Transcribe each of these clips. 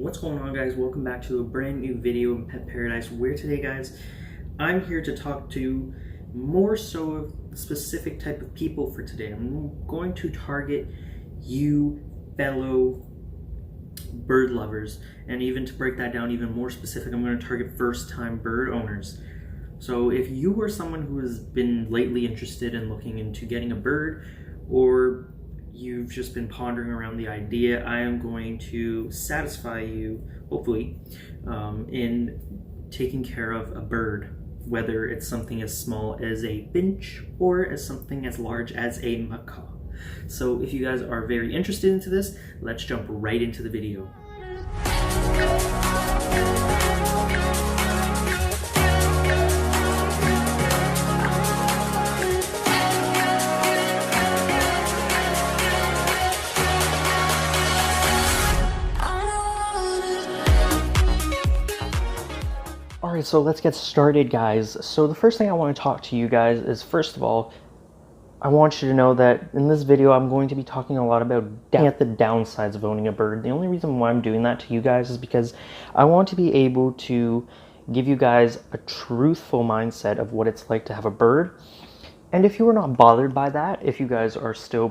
What's going on, guys? Welcome back to a brand new video in Pet Paradise, where today, guys, I'm here to talk to more so of the specific type of people for today. I'm going to target you fellow bird lovers, and even to break that down even more specific, I'm going to target first-time bird owners. So if you are someone who has been lately interested in looking into getting a bird, or you've just been pondering around the idea, I am going to satisfy you, hopefully, in taking care of a bird, whether it's something as small as a finch or as something as large as a macaw. So if you guys are very interested into this, let's jump right into the video. Alright, so let's get started, guys. So the first thing I want to talk to you guys is, first of all, I want you to know that in this video I'm going to be talking a lot about the downsides of owning a bird. The only reason why I'm doing that to you guys is because I want to be able to give you guys a truthful mindset of what it's like to have a bird. And if you are not bothered by that, if you guys are still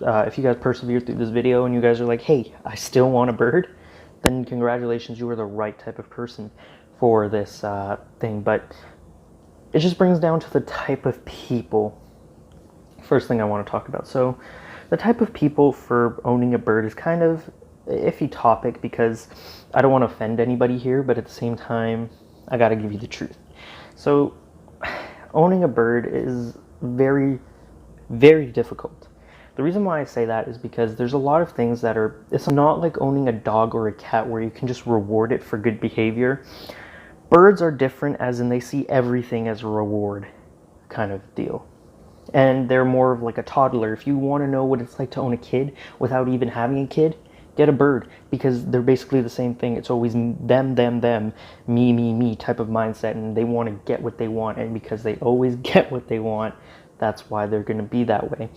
if you guys persevere through this video and you guys are like, hey, I still want a bird, then congratulations, you are the right type of person for this thing. But it just brings down to the type of people. First thing I want to talk about. So the type of people for owning a bird is kind of an iffy topic because I don't want to offend anybody here, but at the same time, I got to give you the truth. So owning a bird is very, very difficult. The reason why I say that is because there's a lot of things that are, it's not like owning a dog or a cat where you can just reward it for good behavior. Birds are different, as in they see everything as a reward kind of deal. And they're more of like a toddler. If you want to know what it's like to own a kid without even having a kid, get a bird, because they're basically the same thing. It's always them, me type of mindset, and they want to get what they want, and because they always get what they want, that's why they're going to be that way.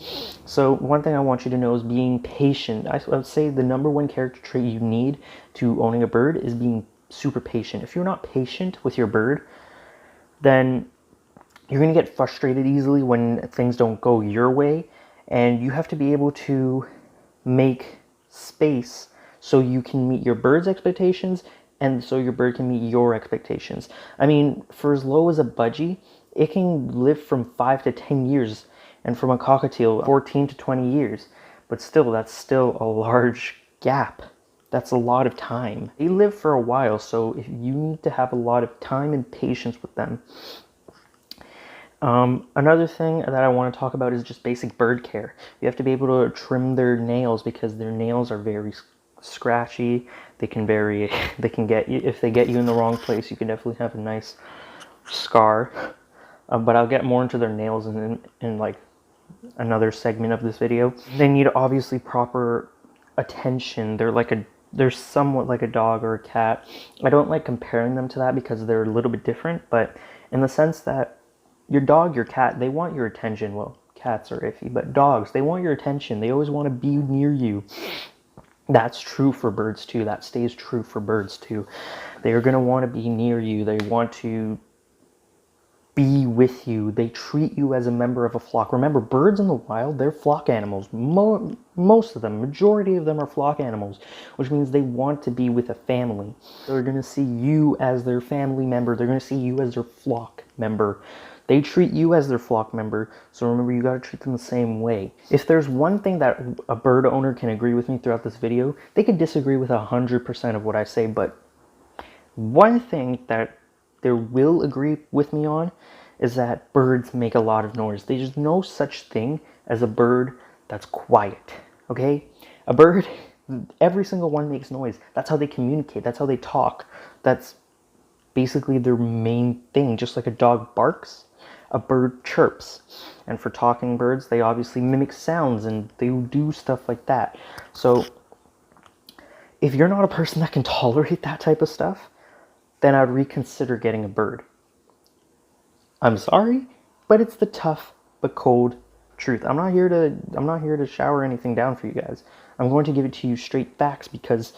So one thing I want you to know is being patient. I would say the number one character trait you need to owning a bird is being super patient. If you're not patient with your bird, then you're going to get frustrated easily when things don't go your way, and you have to be able to make space so you can meet your bird's expectations and so your bird can meet your expectations. I mean, for as low as a budgie, it can live from 5 to 10 years, and from a cockatiel, 14 to 20 years. But still, that's still a large gap. That's a lot of time. They live for a while, so if you need to have a lot of time and patience with them. Another thing that I want to talk about is just basic bird care. You have to be able to trim their nails because their nails are very scratchy. They can get you, if they get you in the wrong place, you can definitely have a nice scar. But I'll get more into their nails in like another segment of this video. They need obviously proper attention. They're somewhat like a dog or a cat. I don't like comparing them to that because they're a little bit different, but in the sense that your dog, your cat, they want your attention. Well, cats are iffy, but dogs, they want your attention. They always want to be near you. That's true for birds too. That stays true for birds too. They are going to want to be near you. They want to be with you. They treat you as a member of a flock. Remember, birds in the wild, they're flock animals. Most of them, majority of them are flock animals, which means they want to be with a family. They're going to see you as their family member. They're going to see you as their flock member. They treat you as their flock member, so remember, you got to treat them the same way. If there's one thing that a bird owner can agree with me throughout this video, they could disagree with 100% of what I say, but one thing that they will agree with me on is that birds make a lot of noise. There's no such thing as a bird that's quiet, okay? A bird, every single one makes noise. That's how they communicate. That's how they talk. That's basically their main thing. Just like a dog barks, a bird chirps. And for talking birds, they obviously mimic sounds and they do stuff like that. So if you're not a person that can tolerate that type of stuff, then I'd reconsider getting a bird. I'm sorry, but it's the tough but cold truth. I'm not here to shower anything down for you guys. I'm going to give it to you straight facts because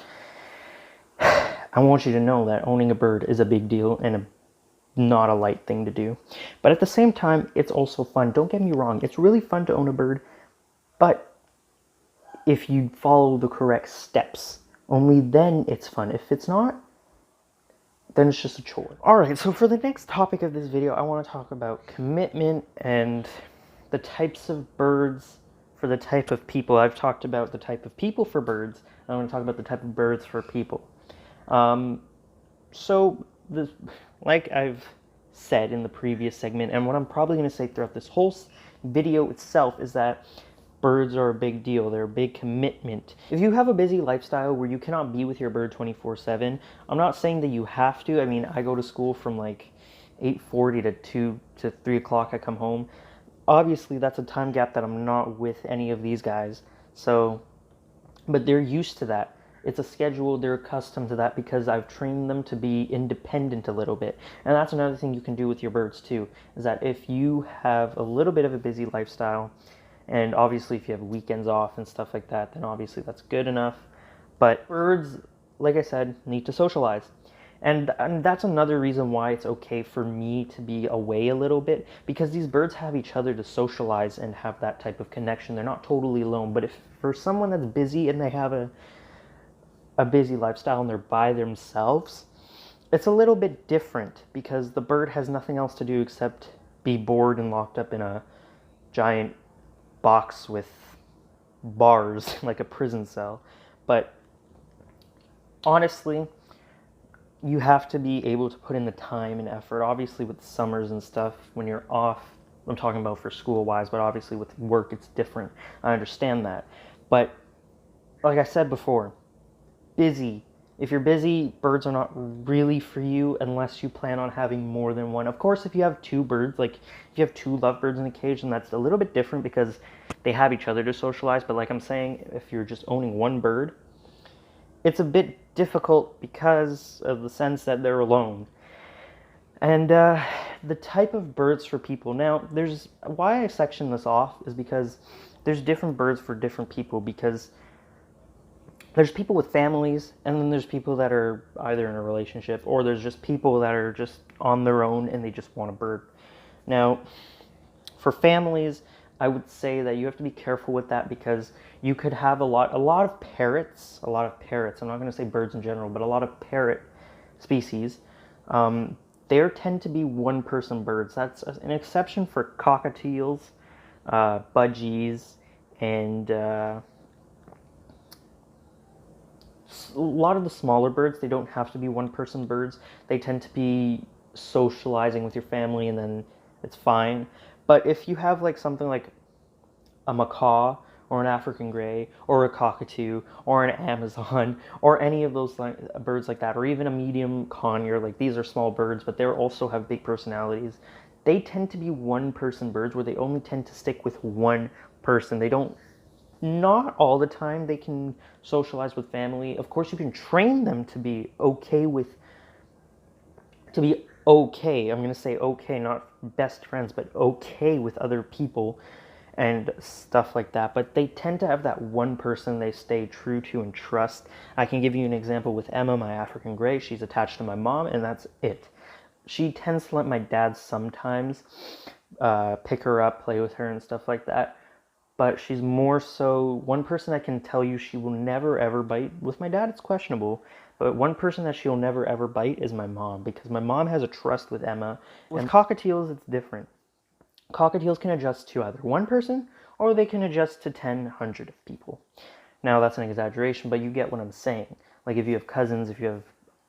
I want you to know that owning a bird is a big deal and not a light thing to do. But at the same time, it's also fun. Don't get me wrong, it's really fun to own a bird, but if you follow the correct steps, only then it's fun. If it's not, then it's just a chore. Alright, so for the next topic of this video, I want to talk about commitment and the types of birds for the type of people. I've talked about the type of people for birds. I want to talk about the type of birds for people. Like I've said in the previous segment, and what I'm probably going to say throughout this whole video itself, is that birds are a big deal. They're a big commitment. If you have a busy lifestyle where you cannot be with your bird 24/7, I'm not saying that you have to. I mean, I go to school from like 8:40 to 2 to 3 o'clock. I come home. Obviously, that's a time gap that I'm not with any of these guys. So, but they're used to that. It's a schedule. They're accustomed to that because I've trained them to be independent a little bit. And that's another thing you can do with your birds too, is that if you have a little bit of a busy lifestyle, and obviously if you have weekends off and stuff like that, then obviously that's good enough. But birds, like I said, need to socialize. And that's another reason why it's okay for me to be away a little bit, because these birds have each other to socialize and have that type of connection. They're not totally alone. But if for someone that's busy and they have a busy lifestyle and they're by themselves, it's a little bit different because the bird has nothing else to do except be bored and locked up in a giant box with bars like a prison cell. But honestly, you have to be able to put in the time and effort. Obviously with summers and stuff, when you're off, I'm talking about for school wise, but obviously with work it's different. I understand that. But like I said before, busy. If you're busy, birds are not really for you unless you plan on having more than one. Of course, if you have two birds, like if you have two lovebirds in a cage, then that's a little bit different because they have each other to socialize. But like I'm saying, if you're just owning one bird, it's a bit difficult because of the sense that they're alone. And the type of birds for people. Now, there's why I section this off is because there's different birds for different people, because there's people with families, and then there's people that are either in a relationship, or there's just people that are just on their own and they just want a bird. Now, for families, I would say that you have to be careful with that because you could have a lot of parrots, I'm not going to say birds in general, but a lot of parrot species, they tend to be one-person birds. That's an exception for cockatiels, budgies, and a lot of the smaller birds. They don't have to be one-person birds. They tend to be socializing with your family, and then it's fine. But if you have like something like a macaw or an African gray or a cockatoo or an Amazon or any of those birds like that, or even a medium conure, like these are small birds, but they also have big personalities. They tend to be one-person birds where they only tend to stick with one person. They don't, not all the time they can socialize with family. Of course, you can train them to be okay, I'm going to say okay, not best friends, but okay with other people and stuff like that. But they tend to have that one person they stay true to and trust. I can give you an example with Emma, my African gray. She's attached to my mom, and that's it. She tends to let my dad sometimes pick her up, play with her and stuff like that. But she's more so one person I can tell you she will never ever bite. With my dad, it's questionable. But one person that she'll never ever bite is my mom, because my mom has a trust with Emma. With cockatiels, it's different. Cockatiels can adjust to either one person or they can adjust to 10, 100 people. Now, that's an exaggeration, but you get what I'm saying. Like if you have cousins, if you have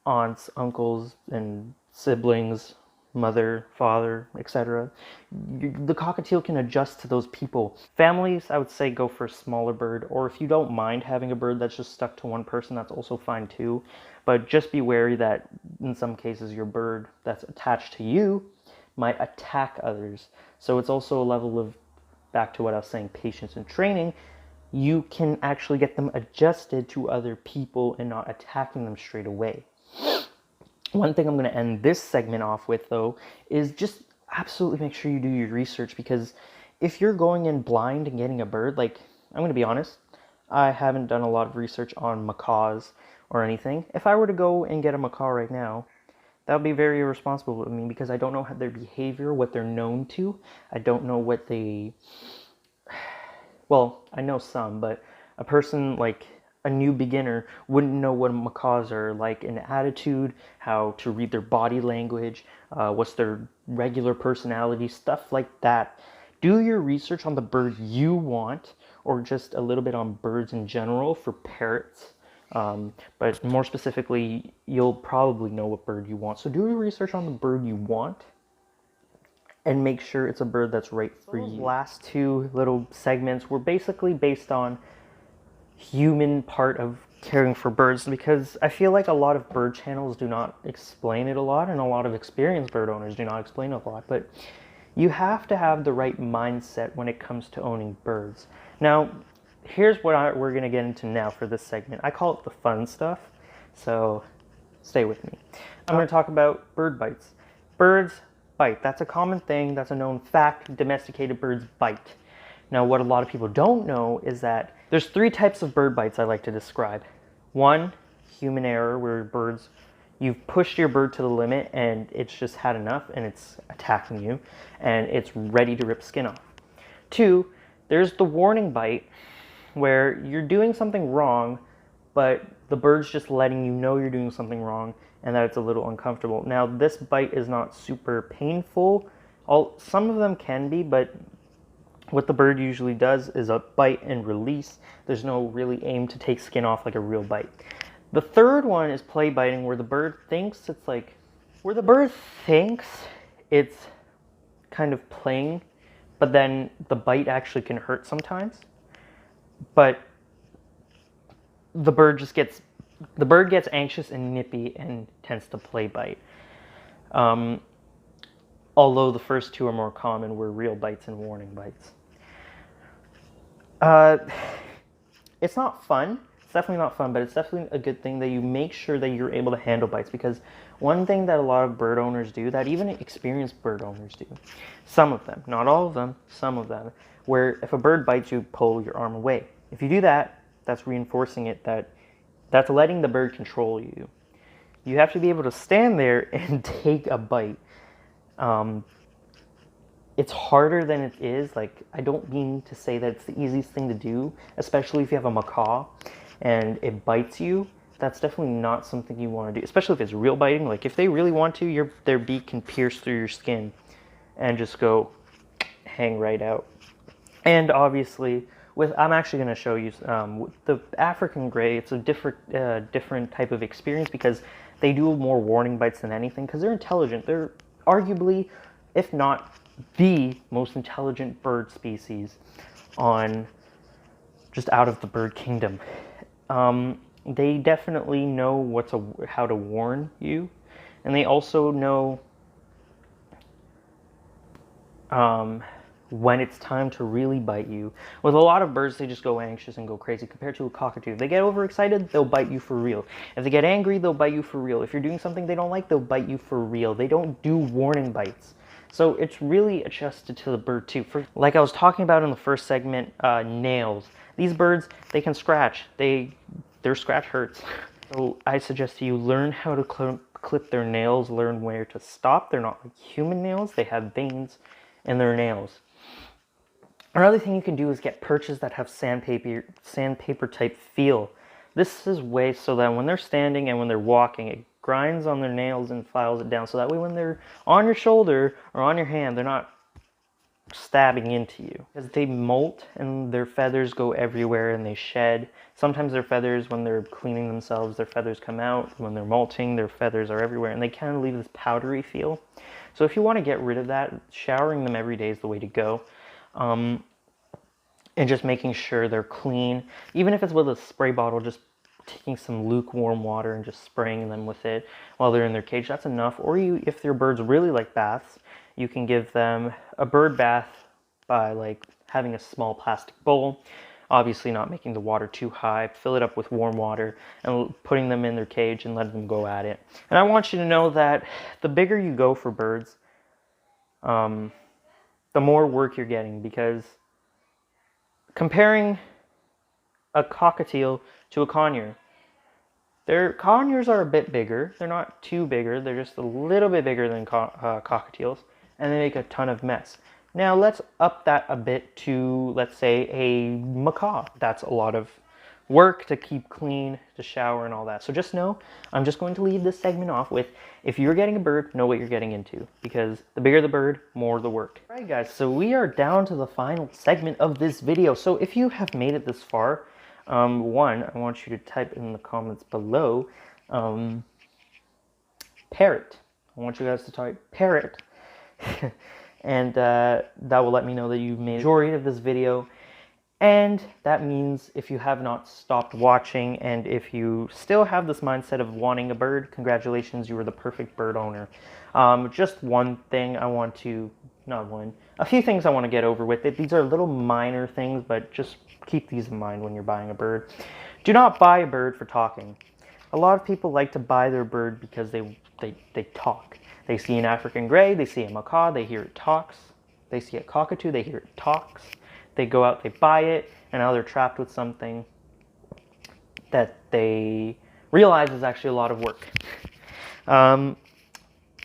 aunts, uncles, and siblings, mother, father, etc., the cockatiel can adjust to those people. Families, I would say go for a smaller bird, or if you don't mind having a bird that's just stuck to one person, that's also fine too. But just be wary that in some cases your bird that's attached to you might attack others. So it's also a level of, back to what I was saying, patience and training. You can actually get them adjusted to other people and not attacking them straight away. One thing I'm going to end this segment off with, though, is just absolutely make sure you do your research, because if you're going in blind and getting a bird, like, I'm going to be honest, I haven't done a lot of research on macaws or anything. If I were to go and get a macaw right now, that would be very irresponsible of me because I don't know their behavior, what they're known to. I don't know what they... Well, I know some, but a person like a new beginner wouldn't know what macaws are like in attitude, how to read their body language, what's their regular personality, stuff like that. Do your research on the bird you want, or just a little bit on birds in general for parrots. But more specifically, you'll probably know what bird you want. So do your research on the bird you want and make sure it's a bird that's right for you. Last two little segments were basically based on human part of caring for birds, because I feel like a lot of bird channels do not explain it a lot, and a lot of experienced bird owners do not explain it a lot, but you have to have the right mindset when it comes to owning birds. Now, here's what we're going to get into now for this segment. I call it the fun stuff, so stay with me. I'm going to talk about bird bites. Birds bite. That's a common thing. That's a known fact. Domesticated birds bite. Now, what a lot of people don't know is that there's three types of bird bites I like to describe. One, human error, where you've pushed your bird to the limit and it's just had enough and it's attacking you and it's ready to rip skin off. Two, there's the warning bite, where you're doing something wrong, but the bird's just letting you know you're doing something wrong and that it's a little uncomfortable. Now, this bite is not super painful. Some of them can be, but what the bird usually does is a bite and release. There's no really aim to take skin off like a real bite. The third one is play biting, where the bird thinks it's kind of playing, but then the bite actually can hurt sometimes. But the bird gets anxious and nippy and tends to play bite. Although the first two are more common, were real bites and warning bites. It's not fun. It's definitely not fun, but it's definitely a good thing that you make sure that you're able to handle bites, because one thing that a lot of bird owners do, that even experienced bird owners do, some of them, not all of them, some of them, where if a bird bites you, pull your arm away. If you do that, that's reinforcing it, that's letting the bird control you. You have to be able to stand there and take a bite. It's harder than it is. Like, I don't mean to say that it's the easiest thing to do, especially if you have a macaw and it bites you. That's definitely not something you want to do, especially if it's real biting. Like, if they really want to, their beak can pierce through your skin and just go hang right out. And obviously, I'm actually going to show you the African gray. It's a different type of experience, because they do more warning bites than anything, because they're intelligent. They're arguably, if not the most intelligent bird species just out of the bird kingdom. They definitely know how to warn you, and they also know when it's time to really bite you. With a lot of birds, they just go anxious and go crazy. Compared to a cockatoo, if they get overexcited, they'll bite you for real. If they get angry, they'll bite you for real. If you're doing something they don't like, they'll bite you for real. They don't do warning bites. So it's really adjusted to the bird too. Like I was talking about in the first segment, nails. These birds, they can scratch. Their scratch hurts. So I suggest you learn how to clip their nails, learn where to stop. They're not like human nails. They have veins in their nails. Another thing you can do is get perches that have sandpaper type feel. This is way so that when they're standing and when they're walking, it grinds on their nails and files it down, so that way when they're on your shoulder or on your hand, they're not stabbing into you. Because they molt and their feathers go everywhere and they shed. Sometimes their feathers, when they're cleaning themselves, their feathers come out. When they're molting, their feathers are everywhere, and they kind of leave this powdery feel. So if you want to get rid of that, showering them every day is the way to go. And just making sure they're clean. Even if it's with a spray bottle, just taking some lukewarm water and just spraying them with it while they're in their cage, that's enough. Or if your birds really like baths, you can give them a bird bath by like having a small plastic bowl, obviously not making the water too high, fill it up with warm water and putting them in their cage and letting them go at it. And I want you to know that the bigger you go for birds, the more work you're getting, because comparing a cockatiel to a conure, Conures are a bit bigger. They're not too bigger. They're just a little bit bigger than cockatiels, and they make a ton of mess. Now let's up that a bit to, let's say, a macaw. That's a lot of work to keep clean, to shower and all that. So just know, I'm just going to leave this segment off with, if you're getting a bird, know what you're getting into, because the bigger the bird, more the work. All right, guys, so we are down to the final segment of this video. So if you have made it this far, one, I want you to type in the comments below, parrot. I want you guys to type parrot. And that will let me know that you've made the majority of this video. And that means if you have not stopped watching, and if you still have this mindset of wanting a bird, congratulations, you are the perfect bird owner. Just one thing I want to, a few things I want to get over with it. These are little minor things, but just keep these in mind when you're buying a bird. Do not buy a bird for talking. A lot of people like to buy their bird because they talk. They see an African gray, they see a macaw, they hear it talks. They see a cockatoo, they hear it talks. They go out, they buy it, and now they're trapped with something that they realize is actually a lot of work.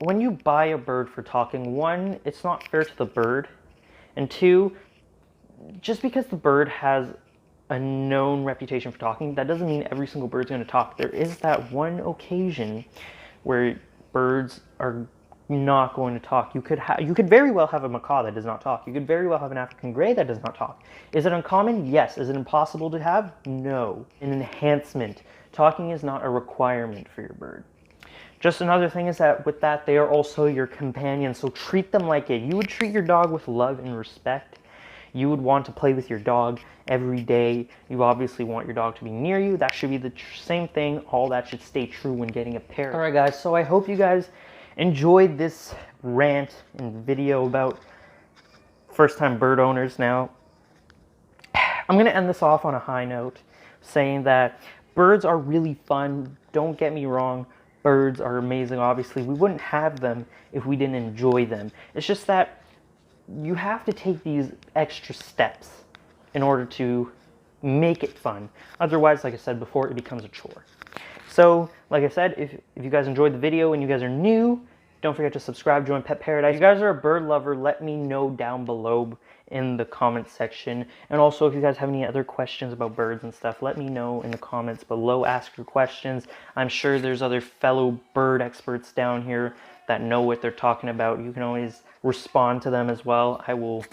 When you buy a bird for talking, one, it's not fair to the bird, and two, just because the bird has a known reputation for talking, that doesn't mean every single bird's going to talk. There is that one occasion where birds are not going to talk. You could very well have a macaw that does not talk. You could very well have an African gray that does not talk. Is it uncommon? Yes. Is it impossible to have? No. An enhancement. Talking is not a requirement for your bird. Just another thing is that with that, they are also your companion, so treat them like it. You would treat your dog with love and respect. You would want to play with your dog every day. You obviously want your dog to be near you. That should be the same thing. All that should stay true when getting a parrot. All right, guys, so I hope you guys enjoyed this rant and video about first-time bird owners. Now, I'm going to end this off on a high note, saying that birds are really fun. Don't get me wrong. Birds are amazing, obviously. We wouldn't have them if we didn't enjoy them. It's just that you have to take these extra steps in order to make it fun. Otherwise, like I said before, it becomes a chore. So, like I said, if you guys enjoyed the video and you guys are new, don't forget to subscribe, join Pet Paradise. If you guys are a bird lover, let me know down below in the comments section. And also, if you guys have any other questions about birds and stuff, let me know in the comments below. Ask your questions. I'm sure there's other fellow bird experts down here that know what they're talking about. You can always respond to them as well. I will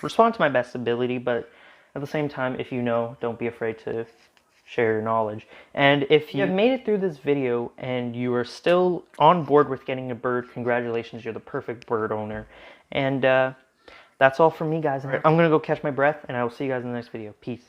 respond to my best ability, but at the same time, if you know, don't be afraid to share your knowledge. And if you have made it through this video and you are still on board with getting a bird, congratulations, you're the perfect bird owner. And that's all from me, guys. I'm gonna go catch my breath, and I will see you guys in the next video. Peace.